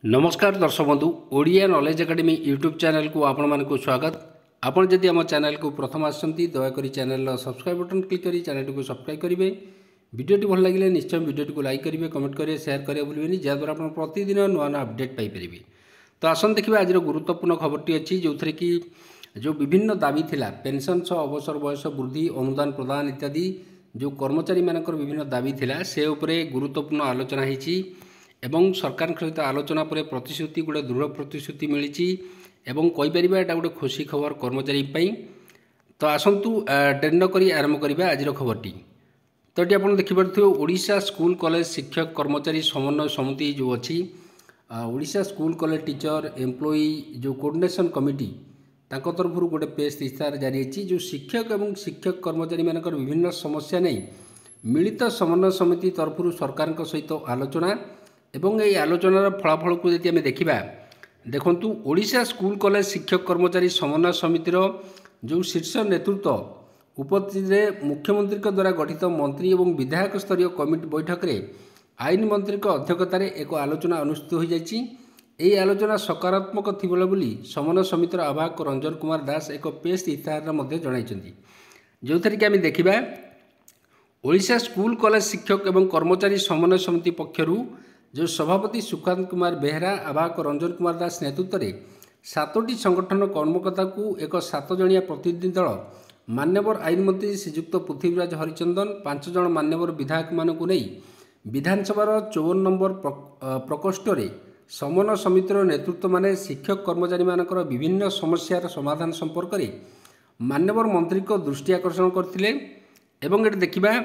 नमस्कार दर्शक बंधु Odia knowledge academy YouTube channel को आपण मानक स्वागत। आपण जदि आम चैनल को प्रथम आसती दयाकोरी चैनल सब्सक्राइब बटन क्लिक करी चैनल को सब्सक्राइब करेंगे। वीडियोटी भल लगे निश्चय वीडियोटी को लाइक करेंगे, कमेंट करेंगे, शेयर करेंगे भूलें जहाँद्वारा आप प्रतिदिन नुआ नुआ अपडेट पाइपर। तो आसन देखिए आज गुरुत्वपूर्ण खबरटी अच्छी जो थे कि जो विभिन्न दाबी थिला पेंशन सह अवसर बयस वृद्धि अनुदान प्रदान इत्यादि जो कर्मचारी मानकर विभिन्न दाबी थिला से उपरे गुरुत्वपूर्ण आलोचना होती एवं सरकार सहित आलोचना पर प्रतिश्रुति गोटे दृढ़ प्रतिश्रुति मिली एवं कहीपर यहाँ गोटे खुशी खबर कर्मचारी। तो आसतु डेरी नक आरंभ करवा आज खबरटी। तो ये आप देखिपे ओडिशा स्कूल कॉलेज शिक्षक कर्मचारी समन्वय समिति जो अच्छी Odisha school college teacher employee जो कोऑर्डिनेशन कमिटी तांको तरफ गोटे प्रेस इस्ताहार जारी है जो शिक्षक एवं शिक्षक कर्मचारी मानकर विभिन्न समस्या नहीं मिलित समन्वय समिति तरफ सरकार सहित आलोचना एवं ये आलोचनार फलाफल को यदि आम देखा देखु ओडिशा स्कूल कॉलेज शिक्षक कर्मचारी समन्वय समितिर जो शीर्ष नेतृत्व उपस्थित मुख्यमंत्री द्वारा गठित मंत्री और विधायक स्तरीय कमिटी बैठक में आईन मंत्री अध्यक्षतार एक आलोचना अनुष्ठित हो जाएगी। यही आलोचना सकारात्मक थी बोली समन्वय समितिर आवाहक रंजन कुमार दास एक प्रेस इस्ताहार जणाई जो थे कि आम देखा ओडिशा स्कूल कॉलेज शिक्षक एवं कर्मचारी समन्वय समिति पक्षर जो सभापति सुकांत कुमार बेहरा आवाहक रंजन कुमार दास नेतृत्व में 7टी संगठन कर्मकर्ता को एक 7 जणिया प्रतिनिधि दल मान्यवर आईन मंत्री श्रीजुक्त पृथ्वीराज हरिचंदन 5 जन मान्यवर विधायक मानक नहीं विधानसभा 54 नंबर प्रकोष्ठ में समन्वय समितिर नेतृत्व माने शिक्षक कर्मचारी मानकर विभिन्न समस्यार समाधान संपर्क में मान्यवर मंत्री को दृष्टि आकर्षण करते एवं ये देखा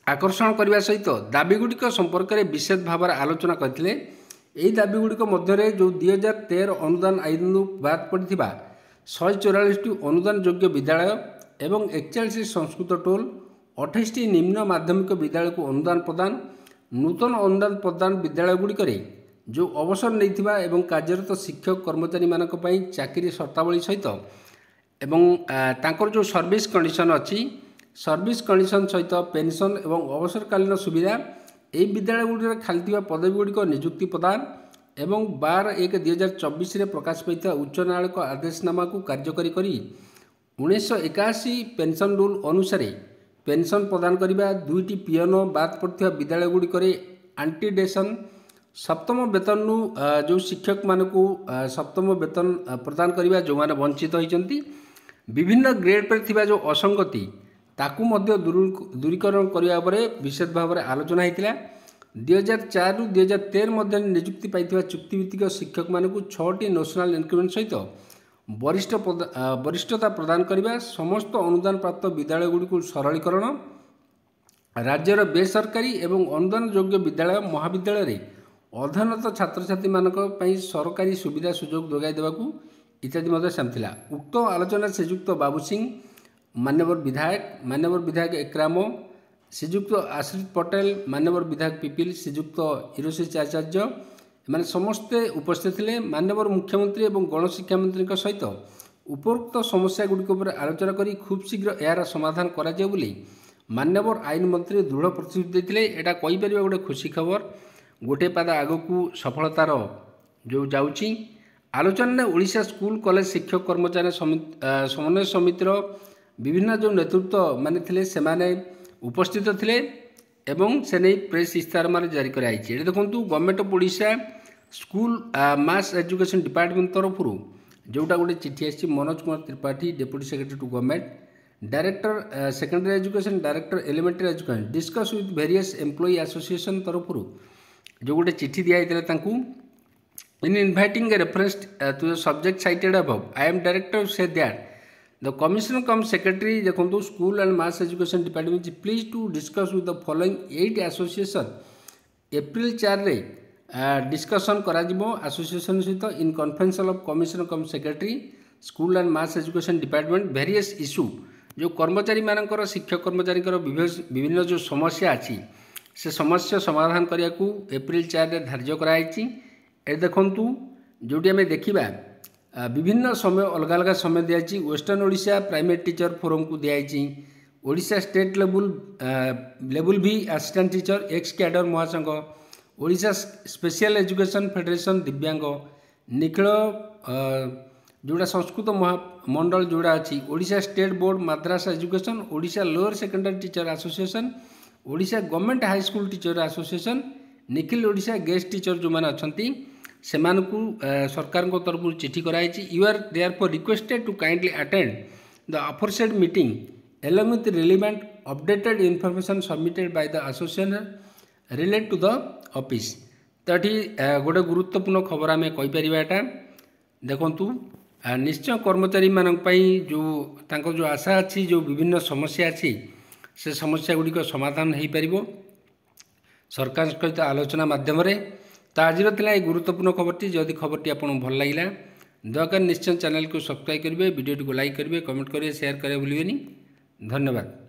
आकर्षण करने सहित दाबीगुड़िक संपर्क में विशेष भाव आलोचना करते। यही दाबीगुड़िक मध्य जो 2013 अनुदान आईन बाद पड़ा 144 अनुदान योग्य विद्यालय एवं 41 संस्कृत टोल 28 निम्न माध्यमिक विद्यालय को अनुदान प्रदान नूतन अनुदान प्रदान विद्यालयगुड़िक जो अवसर नहीं एवं कार्यरत शिक्षक कर्मचारी मानक चाकरी शर्तावली सहित एवं तांकर जो सर्विस कंडीशन अच्छी सर्विस कंडीशन सहित पेंशन एवं अवसरकालीन सुविधा यही विद्यालयगुड़ी खाली पदवीगुड़िक निजुक्ति प्रदान एवं 12/1/2024 प्रकाश पाई उच्च न्यायालय आदेशनामा को कार्यकारी करी 1981 पेंशन रूल अनुसार पेंशन प्रदान करने 2टी पियन बाद पड़ता विद्यालयगुड़िक आंटीडेसन सप्तम वेतन जो शिक्षक मानक सप्तम वेतन प्रदान करने जो मैंने वंचित होती विभिन्न ग्रेड पर थिबा जो असंगति ताकू मध्य दूरीकरण करने विशेष भाव में आलोचना होता। 2004 ରୁ 2013 मध्य निजुक्ति पाई चुक्तिभित्तिक शिक्षक मानक 6टी नेशनल इंक्रीमेंट सहित वरिष्ठता प्रदान करने समस्त अनुदान प्राप्त विद्यालयगुड़ी को सरलीकरण राज्यर बेसरकारी एवं अनुदान योग्य विद्यालय महाविद्यालय अध्ययनरत छात्र छात्री मानक सरकारी सुविधा सुजोग जोगाई देवाकू इत्यादि सामथिला। उक्त आलोचना श्रीजुक्त बाबू सिंह मान्यवर विधायक एकराम श्रीजुक्त आश्रित पटेल मान्यवर विधायक पिपिल श्रीजुक्त हिरोशिष आचार्य एमाने समस्ते उपस्थित थे। मान्यवर मुख्यमंत्री और गणशिक्षा मंत्री सहित उपरोक्त समस्या गुड़िक आलोचना करी खूब शीघ्र यार समाधान करा बोली मान्यवर आईन मंत्री दृढ़ प्रतिश्रुति देते। यहाँ कहीपर गोटे खुशी खबर गोटे पाद आगक सफलतार जो जाऊँगी आलोचना ओडिशा स्कूल कॉलेज शिक्षक कर्मचारी समन्वय समितिर विभिन्न जो नेतृत्व माने थिले सेमाने उपस्थित थिले एवं से नहीं प्रेस इस्ताहार मान जारी कराई। देखो government of Odisha school mass education department तरफ जोटा गोटे चिठी आसी Manoj Kumar Tripathi deputy secretary to government director secondary education director elementary education discuss with various employee association तरफ जो गोटे चिठी दिया in inviting a reference to the subject cited above I am directed say that the commissioner cum secretary देखो school and mass education department please to discuss with the following 8 association April 4 रे discussion करा association सहित in conference of commissioner cum secretary school and mass education department various issue जो कर्मचारी मानकर शिक्षक कर्मचारी विभिन्न जो समस्या अच्छी से समस्या समाधान करने को एप्रिल 4 रे धार्य कराई। देखु जोटी आम देखा विभिन्न समय अलग अलग समय दिखाई western Odisha primary teacher forum को दिखाई ओडिशा स्टेट लेवल भी असिस्टेंट टीचर एक्स कैडर महासंघ ओडिशा स्पेशल एजुकेशन फेडरेशन दिव्यांग निखिल जोड़ा संस्कृत महामंडल जोड़ा अच्छी ओडिशा स्टेट बोर्ड मद्रास education Odisha lower secondary teacher association Odisha government high school teacher association निखिल ओडिशा गेस्ट टीचर जो मैंने अच्छा से सरकार तरफ चिठी कराई you are therefore requested to kindly attend the aforesaid meeting along with relevant updated information submitted by the association relate to the office। तो ये गोटे गुरुत्वपूर्ण खबर आम कहीपर यहाँ देखु निश्चय कर्मचारी मान जो जो आशा अच्छी जो विभिन्न समस्या अच्छी से समस्या गुड़िक समाधान हो पार सरकार सहित आलोचना मध्यम तो आज गुरुत्वपूर्ण खबरटी जदि खबरटी आपको भल लगे दयाकर निश्चय चैनल को सब्सक्राइब करेंगे वीडियो को लाइक करेंगे कमेंट करेंगे शेयर करेंगे भूलें। धन्यवाद।